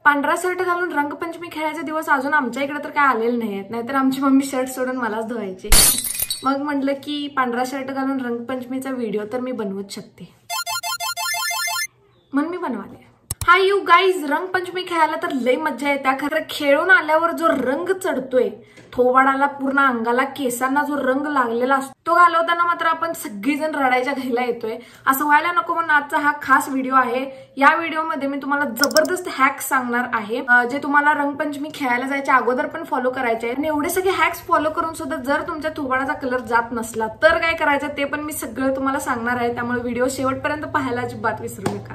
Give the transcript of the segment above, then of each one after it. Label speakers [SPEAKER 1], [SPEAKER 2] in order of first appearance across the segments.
[SPEAKER 1] पांढरा शर्ट घालून रंगपंचमी खेळायचे दिवस अजून आमच्या इकडे तर काय आलेले नाहीत, नाहीतर आमची मम्मी शर्ट सोडून मलाच धुवायची. मग म्हटलं की पांढरा शर्ट घालून रंगपंचमीचा व्हिडिओ तर मी बनवूच शकते, म्हणून मी बनवाले. हाय यू गाईज, रंगपंचमी खेळायला तर लई मज्जा येते. खरं खेळून आल्यावर जो रंग चढतोय थोबाडाला, पूर्ण अंगाला, केसांना जो रंग लागलेला असतो तो घालवताना मात्र आपण सगळीजण रडायच्या घाईला येतोय. असं व्हायला नको म्हणून आजचा हा खास व्हिडिओ आहे. या व्हिडिओमध्ये मी तुम्हाला जबरदस्त हॅक्स सांगणार आहे, जे तुम्हाला रंगपंचमी खेळायला जायच्या अगोदर पण फॉलो करायचे आहे. आणि एवढे सगळे हॅक्स फॉलो करून सुद्धा जर तुमच्या थोबाडाचा कलर जात नसला तर काय करायचं ते पण मी सगळं तुम्हाला सांगणार आहे. त्यामुळे व्हिडिओ शेवटपर्यंत पाहायला अजिबात विसरू नका.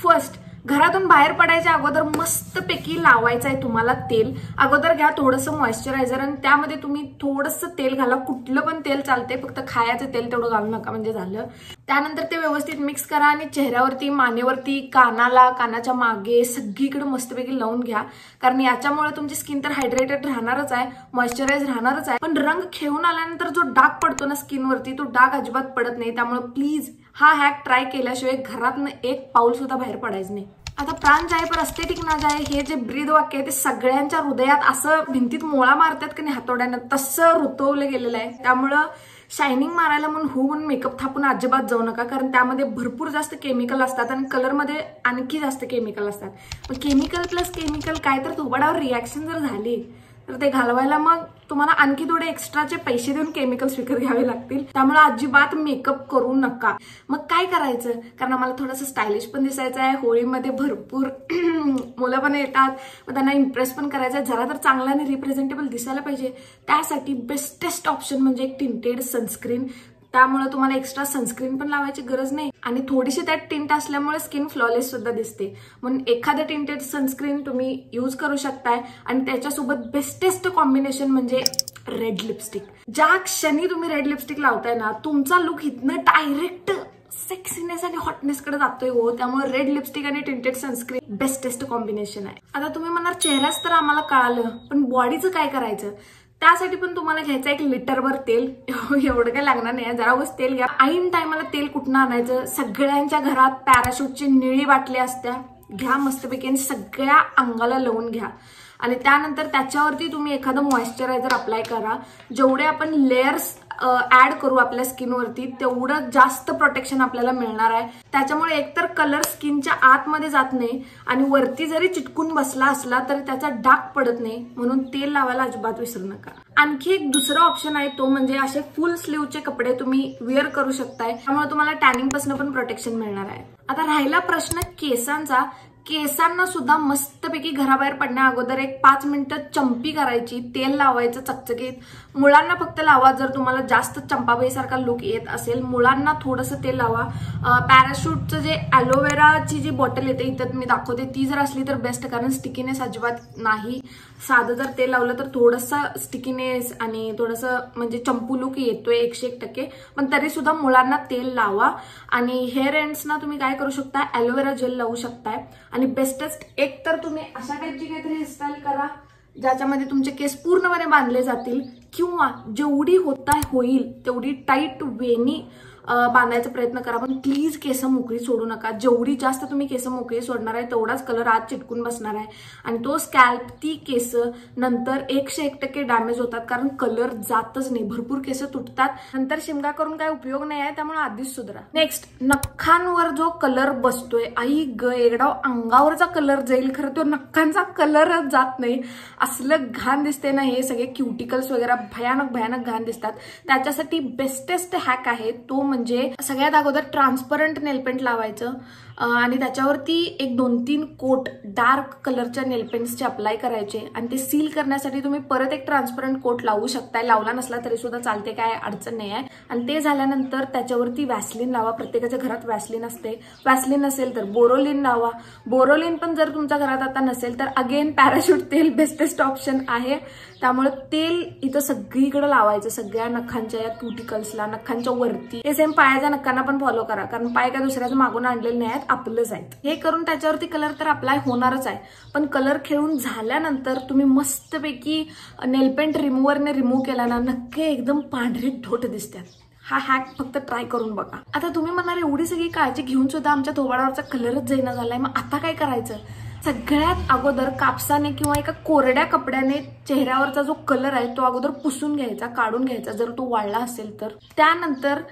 [SPEAKER 1] फर्स्ट, घरातून बाहेर पडायच्या अगोदर मस्तपैकी लावायचं आहे तुम्हाला तेल. अगोदर घ्या थोडंसं मॉइश्चरायझर आणि त्यामध्ये तुम्ही थोडंसं तेल घाला. कुठलं पण तेल चालते, फक्त खायचं तेल तेवढं घालू नका म्हणजे झालं. त्यानंतर ते व्यवस्थित मिक्स करा आणि चेहऱ्यावरती, मानेवरती, कानाला, कानाच्या मागे सगळीकडे मस्तपैकी लावून घ्या. कारण याच्यामुळे तुमची स्किन तर हायड्रेटेड राहणारच आहे, मॉइश्चराइज राहणारच आहे. पण रंग खेळून आल्यानंतर जो डाग पडतो ना स्किनवरती, तो डाग अजिबात पडत नाही. त्यामुळे प्लीज हा हॅक ट्राय केल्याशिवाय घरातनं एक पाऊल सुद्धा बाहेर पडायचं नाही. आता प्राण जाय पर अस्तेटिक ना जाय हे जे ब्रीद वाक्य आहे ते सगळ्यांच्या हृदयात असं भिंतीत मोळा मारतात की नाही हातोड्यानं, तसं रुतवलं गेलेलं आहे. त्यामुळं शायनिंग मारायला म्हणून मेकअप थापून अजिबात जाऊ नका, कारण त्यामध्ये भरपूर जास्त केमिकल असतात आणि कलरमध्ये आणखी जास्त केमिकल असतात. पण केमिकल प्लस केमिकल काय तर थोबाडावर रिॲक्शन जर झाली तर ते घालवायला मग तुम्हाला आणखी थोडे एक्स्ट्राचे पैसे देऊन केमिकल्स विकत घ्यावे लागतील. त्यामुळे अजिबात मेकअप करू नका. मग काय करायचं, कारण आम्हाला थोडंसं स्टायलिश पण दिसायचं आहे. होळीमध्ये भरपूर मुलं पण येतात, मग त्यांना इम्प्रेस पण करायचं आहे. जरा तर चांगला आणि रिप्रेझेंटेबल दिसायला पाहिजे. त्यासाठी बेस्टेस्ट ऑप्शन म्हणजे एक टिंटेड सनस्क्रीन. त्यामुळे तुम्हाला एक्स्ट्रा सनस्क्रीन पण लावायची गरज नाही आणि थोडीशी त्यात टिंट असल्यामुळे स्किन फ्लॉलेस सुद्धा दिसते. म्हणून एखादं टिंटेड सनस्क्रीन तुम्ही यूज करू शकताय. आणि त्याच्यासोबत बेस्टेस्ट कॉम्बिनेशन म्हणजे रेड लिपस्टिक. ज्या क्षणी तुम्ही रेड लिपस्टिक लावताय ना, तुमचा लुक इथनं डायरेक्ट सेक्सीनेस आणि हॉटनेस कडे जातोय हो. त्यामुळे रेड लिपस्टिक आणि टिंटेड सनस्क्रीन बेस्टेस्ट कॉम्बिनेशन आहे. आता तुम्ही म्हणणार चेहऱ्याच तर आम्हाला कळालं, पण बॉडीचं काय करायचं? त्यासाठी पण तुम्हाला घ्यायचं 1 लिटरभर तेल. एवढं काय लागणार नाही, जरा उगाच तेल घ्या. ऐन टायमाला तेल कुठनं आणायचं? सगळ्यांच्या घरात पॅराशूटची निळी बाटली असत्या, घ्या मस्तपैकी आणि सगळ्या अंगाला लावून घ्या. आणि त्यानंतर त्याच्यावरती तुम्ही एखादं मॉइश्चरायझर अप्लाय करा. जेवढे आपण लेयर्स ऍड करू आपल्या स्किनवरती तेवढं जास्त प्रोटेक्शन आपल्याला मिळणार आहे. त्याच्यामुळे एकतर कलर स्किनच्या आतमध्ये जात नाही आणि वरती जरी चिटकून बसला असला तरी त्याचा डाग पडत नाही. म्हणून तेल लावायला अजिबात विसरू नका. आणखी एक दुसरा ऑप्शन आहे, तो म्हणजे असे फुल स्लीवचे कपडे तुम्ही वेअर करू शकताय. त्यामुळे तुम्हाला टॅनिंग पासून पण प्रोटेक्शन मिळणार आहे. आता राहिला प्रश्न केसांचा. केसांना सुद्धा मस्तपैकी घराबाहेर पडण्या अगोदर एक 5 मिनिटं चंपी करायची, तेल लावायचं चकचकीत. मुळांना फक्त लावा जर तुम्हाला जास्त चंपाबाईसारखा लुक येत असेल. मुळांना थोडंसं तेल लावा. पॅराशूटचं जे ॲलोवेराची जी बॉटल येते इथं मी दाखवते ती जर असली तर बेस्ट, कारण स्टिकीनेस अजिबात नाही. साधं जर तेल लावलं तर थोडंसं स्टिकीनेस आणि थोडंसं म्हणजे चंपू लुक येतोय 101%. पण तरी सुद्धा मुळांना तेल लावा. आणि हेअर एंड्सना तुम्ही काय करू शकता, ॲलोवेरा जेल लावू शकताय. आणि बेस्टेस्ट एक तर तुम्ही अशा टाईपची काहीतरी हेअरस्टाईल करा ज्याच्यामध्ये तुमचे केस पूर्णपणे बांधले जातील, किंवा जेवढी होईल तेवढी टाईट वेणी बांधायचा प्रयत्न करा. पण प्लीज केस मोकळी सोडू नका. जेवढी जास्त तुम्ही केस मोकळी सोडणार आहे तेवढाच कलर आत चिटकून बसणार आहे आणि तो स्कॅल्प, ती केस नंतर 101% डॅमेज होतात, कारण कलर जातच नाही. भरपूर केस तुटतात, नंतर शिमगा करून काय उपयोग नाही आहे. त्यामुळे आधीच सुधरा. नेक्स्ट, नखांवर जो कलर बसतोय, आई ग एवढा अंगावरचा कलर जाईल, खरं तो नखांचा कलरच जात नाही. असलं घाण दिसते ना, हे सगळे क्युटिकल्स वगैरे भयानक घाण दिसतात. त्याच्यासाठी बेस्टेस्ट हॅक आहे तो म्हणजे सगळ्यात अगोदर ट्रान्सपरंट नेलपेंट लावायचं आणि त्याच्यावरती एक 2-3 कोट डार्क कलरच्या नेलपेंट्सचे अप्लाय करायचे आणि ते सील करण्यासाठी तुम्ही परत एक ट्रान्सपरंट कोट लावू शकताय. लावला नसला तरी सुद्धा चालते, काय अडचण नाही आहे. आणि ते झाल्यानंतर त्याच्यावरती वॅसलिन लावा. प्रत्येकाच्या घरात वॅसलिन असते. वॅसलिन नसेल तर बोरोलिन लावा. बोरोलिन पण जर तुमच्या घरात आता नसेल तर अगेन पॅराशूट तेल बेस्टेस्ट ऑप्शन आहे. त्यामुळे तेल इथं सगळीकडे लावायचं, सगळ्या नखांच्या या क्युटिकल्सला, नखांच्या वरती. हे सेम पायाच्या नखांना पण फॉलो करा, कारण पाय काय दुसऱ्याचं मागून आणलेले नाही आहेत. आपलंच आहे. हे करून त्याच्यावरती कलर तर अप्लाय होणारच आहे, पण कलर खेळून झाल्यानंतर तुम्ही मस्तपैकी नेलपेंट रिमूव्हरने रिमूव्ह केला ना, नक्की एकदम पांढरी धोट दिसतात. हा हॅक फक्त ट्राय करून बघा. आता तुम्ही म्हणणार एवढी सगळी काळजी घेऊन सुद्धा आमच्या थोबाडावरचा कलरच जाईना झालाय, मग आता काय करायचं? सगळ्यात अगोदर कापसाने किंवा एका कोरड्या कपड्याने चेहऱ्यावरचा जो कलर आहे तो अगोदर पुसून घ्यायचा, काढून घ्यायचा जर तो वाळला असेल तर. त्यानंतर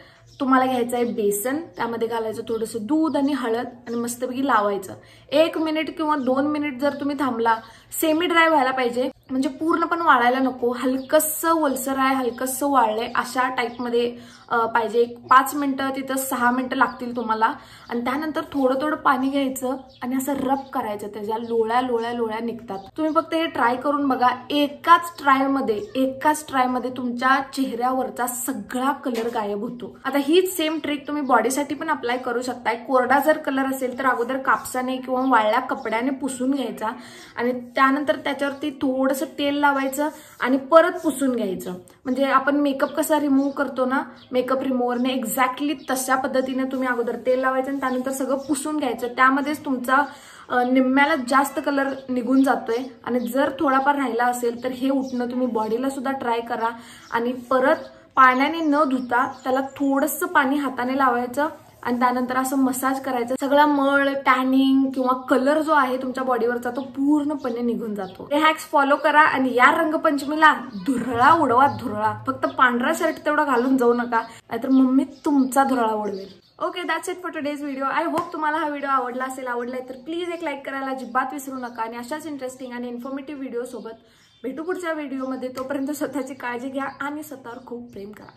[SPEAKER 1] तुम्हाला घ्यायचं आहे बेसन, त्यामध्ये घालायचं थोडंसं दूध आणि हळद आणि मस्तपैकी लावायचं. 1 मिनिट किंवा 2 मिनिट जर तुम्ही थांबला, सेमी ड्राय व्हायला पाहिजे, म्हणजे पूर्ण पण वाळायला नको, हलकसं ओलसर आहे, हलकसं वाळलंय अशा टाईपमध्ये पाहिजे. 5 मिनिटं तिथं 6 मिनिटं लागतील तुम्हाला. आणि त्यानंतर थोडं थोडं पाणी घ्यायचं आणि असं रब करायचं, त्याच्या लोळ्या लोळ्या लोळ्या निघतात. तुम्ही फक्त हे ट्राय करून बघा. एकाच ट्रायमध्ये तुमच्या चेहऱ्यावरचा सगळा कलर गायब होतो. आता हीच सेम ट्रिक तुम्ही बॉडीसाठी पण अप्लाय करू शकताय. कोरडा जर कलर असेल तर अगोदर कापसाने किंवा वाळल्या कपड्याने पुसून घ्यायचा आणि त्यानंतर त्याच्यावरती थोडंसं तेल लावायचं आणि परत पुसून घ्यायचं. म्हणजे आपण मेकअप कसा रिमूव्ह करतो ना, मेकअप रिमूव्हरने एक्झॅक्टली तशा पद्धतीने तुम्ही अगोदर तेल लावायचं आणि त्यानंतर सगळं पुसून घ्यायचं. त्यामध्येच तुमचा निम्म्याला जास्त कलर निघून जातोय. आणि जर थोडाफार राहिला असेल तर हे उठणं तुम्ही बॉडीला सुद्धा ट्राय करा. आणि परत पाण्याने न धुता त्याला थोडंसं पाणी हाताने लावायचं आणि त्यानंतर असं मसाज करायचं. सगळा मळ, टॅनिंग किंवा कलर जो आहे तुमच्या बॉडीवरचा तो पूर्णपणे निघून जातो. हे हॅक्स फॉलो करा आणि या रंगपंचमीला धुरळा उडवा, धुरळा. फक्त पांढरा शर्ट तेवढा घालून जाऊ नका, नाहीतर मम्मी तुमचा धुरळा उडवेल. Okay, that's it for today's video. I hope तुम्हाला हा व्हिडिओ आवडला असेल. आवडलाय तर प्लीज एक लाईक करायला अजिबात विसरू नका. आणि अशाच इंटरेस्टिंग आणि इन्फॉर्मेटिव्ह व्हिडिओ सोबत भेटू पुढच्या व्हिडिओमध्ये. तोपर्यंत स्वतःची काळजी घ्या आणि स्वतःवर खूप प्रेम करा.